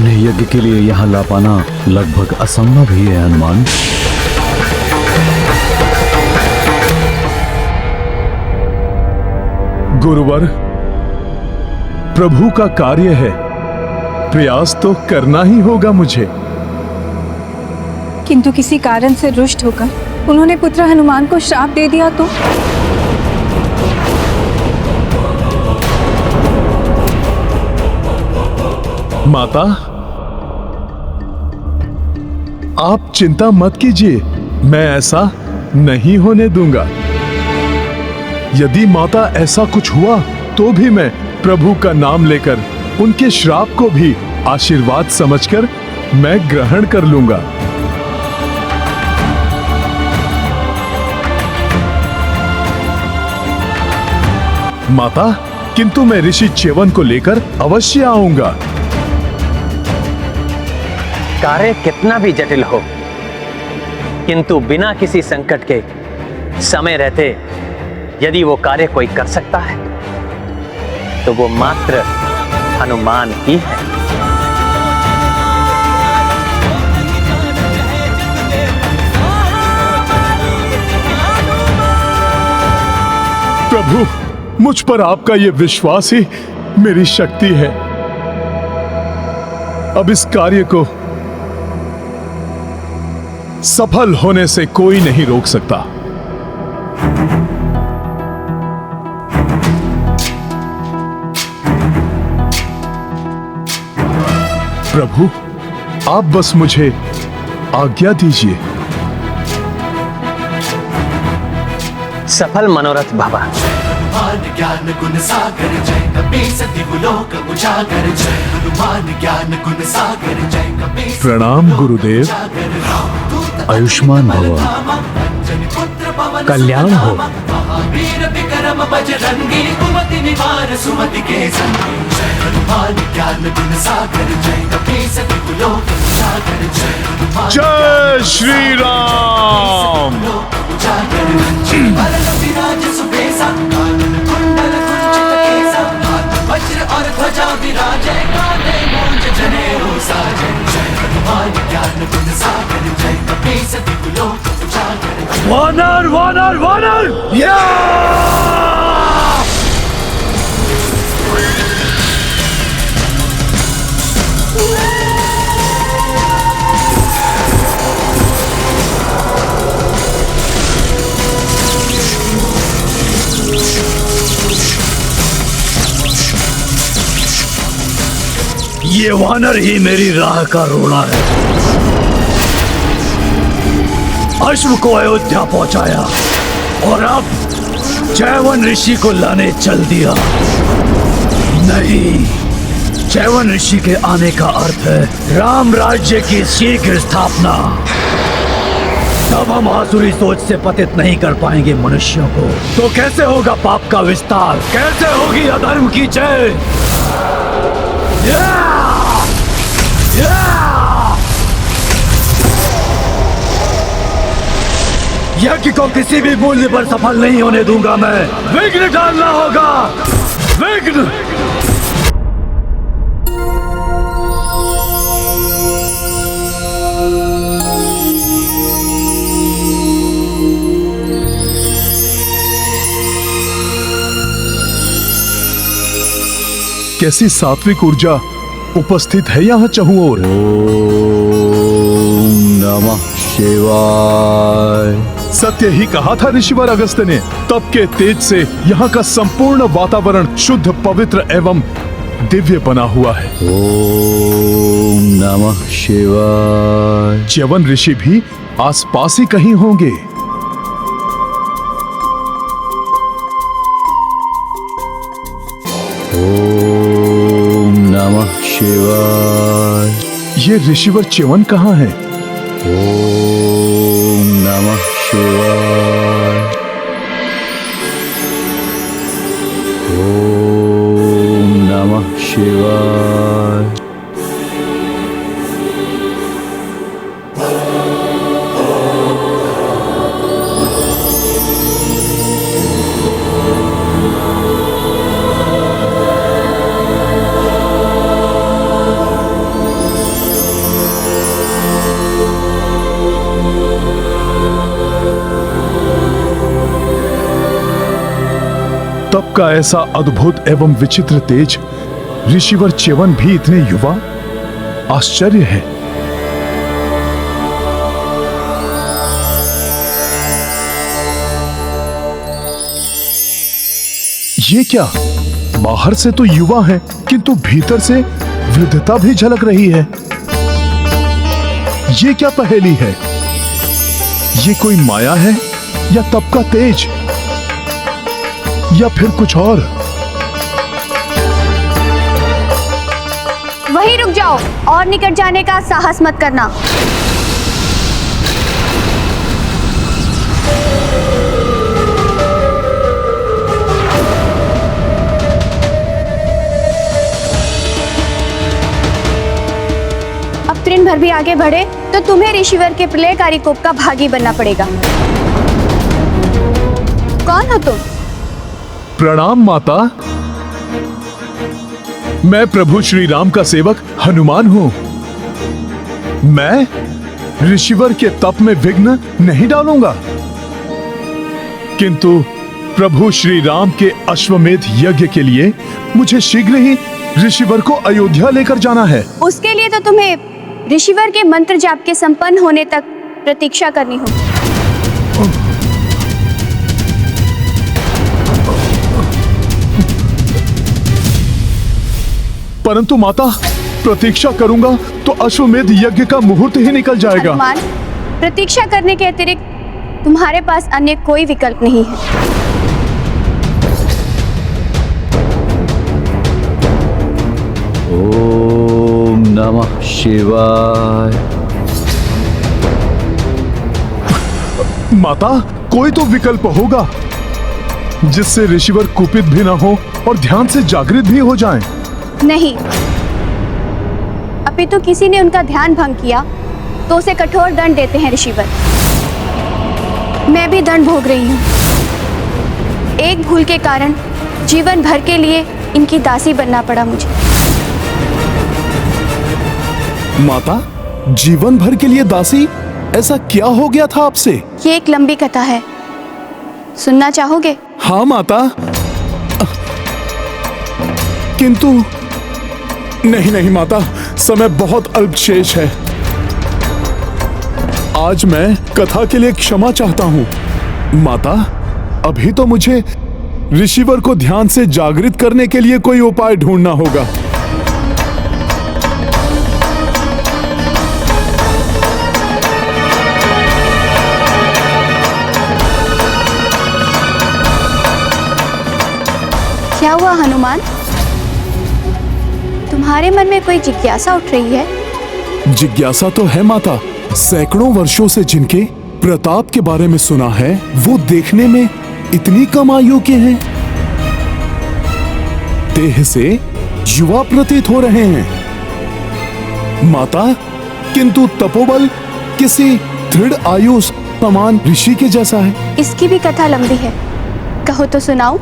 उन्हें यज्ञ के लिए यहाँ ला पाना लगभग असंभव ही है हनुमान। गुरुवर, प्रभु का कार्य है, प्रयास तो करना ही होगा मुझे। किंतु किसी कारण से रुष्ट होकर उन्होंने पुत्र हनुमान को श्राप दे दिया तो? माता, आप चिंता मत कीजिए, मैं ऐसा नहीं होने दूंगा। यदि माता ऐसा कुछ हुआ तो भी मैं प्रभु का नाम लेकर उनके श्राप को भी आशीर्वाद समझकर मैं ग्रहण कर लूंगा। माता, किंतु मैं ऋषि च्यवन को लेकर अवश्य आऊंगा। कार्य कितना भी जटिल हो, किंतु बिना किसी संकट के समय रहते यदि वो कार्य कोई कर सकता है तो वो मात्र हनुमान ही है। प्रभु, मुझ पर आपका ये विश्वास ही मेरी शक्ति है। अब इस कार्य को सफल होने से कोई नहीं रोक सकता। प्रभु, आप बस मुझे आज्ञा दीजिए। सफल मनोरथ भवा। हनुमान ज्ञान गुण सागर जय कपीस दिवलोक उजागर जय हनुमान ज्ञान गुण सागर जय कपीस। प्रणाम गुरुदेव। आयुष्मान भव, कल्याण हो। महावीर विक्रम बजरंगी कुमति निवार सुमति के संगी जय हनुमान ज्ञान गुण सागर जय कपीस दिवलोक उजागर जय हनुमान। जय श्री राम। उजागर विराज सुबेसा कानन कुंडल कुंचित केसा हाथ वज्र और ध्वजा विराजे कांधे मूंज जनेऊ साजे जय हनुमान ज्ञान गुण सागर जय कपीस दिवलोक उजागर। वानर वानर वानर या! ये वानर ही मेरी राह का रोड़ा है। अश्व को अयोध्या पहुंचाया और अब च्यवन ऋषि को लाने चल दिया। नहीं, च्यवन ऋषि के आने का अर्थ है राम राज्य की शीघ्र स्थापना। तब हम आसुरी सोच से पतित नहीं कर पाएंगे मनुष्यों को, तो कैसे होगा पाप का विस्तार, कैसे होगी अधर्म की जय। यज्ञ को किसी भी मूल्य पर सफल नहीं होने दूंगा मैं। विघ्न डालना होगा, विघ्न। कैसी सात्विक ऊर्जा उपस्थित है यहाँ चहुओर। ओम नमः शिवाय। सत्य ही कहा था ऋषिवर अगस्त्य ने। तप के तेज से यहाँ का संपूर्ण वातावरण शुद्ध, पवित्र एवं दिव्य बना हुआ है। ओम नमः शिवाय। च्यवन ऋषि भी आसपास ही कहीं होंगे। ओम नमः शिवाय। ये ऋषिवर च्यवन कहाँ है? ओम नमः शिवाय। ओम नमः शिवाय। आपका ऐसा अद्भुत एवं विचित्र तेज, ऋषिवर च्यवन भी इतने युवा, आश्चर्य है। ये क्या, बाहर से तो युवा है किंतु भीतर से वृद्धता भी झलक रही है। ये क्या पहेली है? ये कोई माया है या तप का तेज या फिर कुछ और? वहीं रुक जाओ और निकट जाने का साहस मत करना। अब तृण भर भी आगे बढ़े तो तुम्हें ऋषिवर के प्रलयकारी कोप का भागी बनना पड़ेगा। कौन हो तुम? प्रणाम माता, मैं प्रभु श्री राम का सेवक हनुमान हूं। मैं ऋषिवर के तप में विघ्न नहीं डालूंगा, किंतु प्रभु श्री राम के अश्वमेध यज्ञ के लिए मुझे शीघ्र ही ऋषिवर को अयोध्या लेकर जाना है। उसके लिए तो तुम्हें ऋषिवर के मंत्र जाप के संपन्न होने तक प्रतीक्षा करनी होगी। परंतु माता, प्रतीक्षा करूंगा तो अश्वमेध यज्ञ का मुहूर्त ही निकल जाएगा। हनुमान, प्रतीक्षा करने के अतिरिक्त तुम्हारे पास अन्य कोई विकल्प नहीं है। ओम नमः शिवाय। माता, कोई तो विकल्प होगा जिससे ऋषिवर कुपित भी ना हो और ध्यान से जागृत भी हो जाएं। नहीं, अभी तो किसी ने उनका ध्यान भंग किया तो उसे कठोर दंड देते हैं ऋषिवर। मैं भी दंड भोग रही हूँ। एक भूल के कारण जीवन भर के लिए इनकी दासी बनना पड़ा मुझे। माता, जीवन भर के लिए दासी? ऐसा क्या हो गया था आपसे? ये एक लंबी कथा है, सुनना चाहोगे? हाँ माता, किंतु नहीं माता, समय बहुत अल्प शेष है। आज मैं कथा के लिए क्षमा चाहता हूँ। माता, अभी तो मुझे ऋषिवर को ध्यान से जागृत करने के लिए कोई उपाय ढूंढना होगा। क्या हुआ हनुमान? तुम्हारे मन में कोई जिज्ञासा उठ रही है? जिज्ञासा तो है माता। सैकड़ों वर्षों से जिनके प्रताप के बारे में सुना है, वो देखने में इतनी कम आयु के हैं, देह से युवा प्रतीत हो रहे हैं। माता, किंतु तपोबल किसी दृढ़ आयु समान ऋषि के जैसा है। इसकी भी कथा लंबी है, कहो तो सुनाऊं?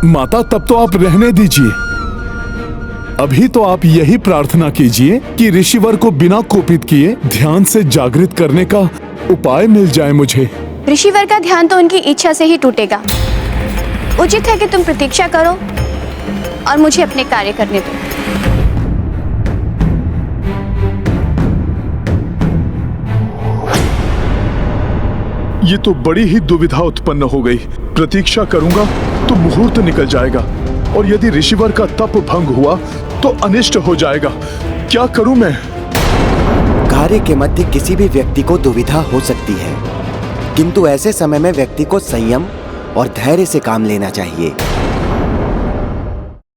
माता, तब तो आप रहने दीजिए। अभी तो आप यही प्रार्थना कीजिए कि ऋषिवर को बिना कोपित किए ध्यान से जागृत करने का उपाय मिल जाए मुझे। ऋषिवर का ध्यान तो उनकी इच्छा से ही टूटेगा। उचित है कि तुम प्रतीक्षा करो और मुझे अपने कार्य करने दो। ये तो बड़ी ही दुविधा उत्पन्न हो गई। प्रतीक्षा करूंगा तो मुहूर्त निकल जाएगा, और यदि ऋषिवर का तप भंग हुआ तो अनिष्ट हो जाएगा। क्या करूं मैं? कार्य के मध्य किसी भी व्यक्ति को दुविधा हो सकती है, किंतु ऐसे समय में व्यक्ति को संयम और धैर्य से काम लेना चाहिए।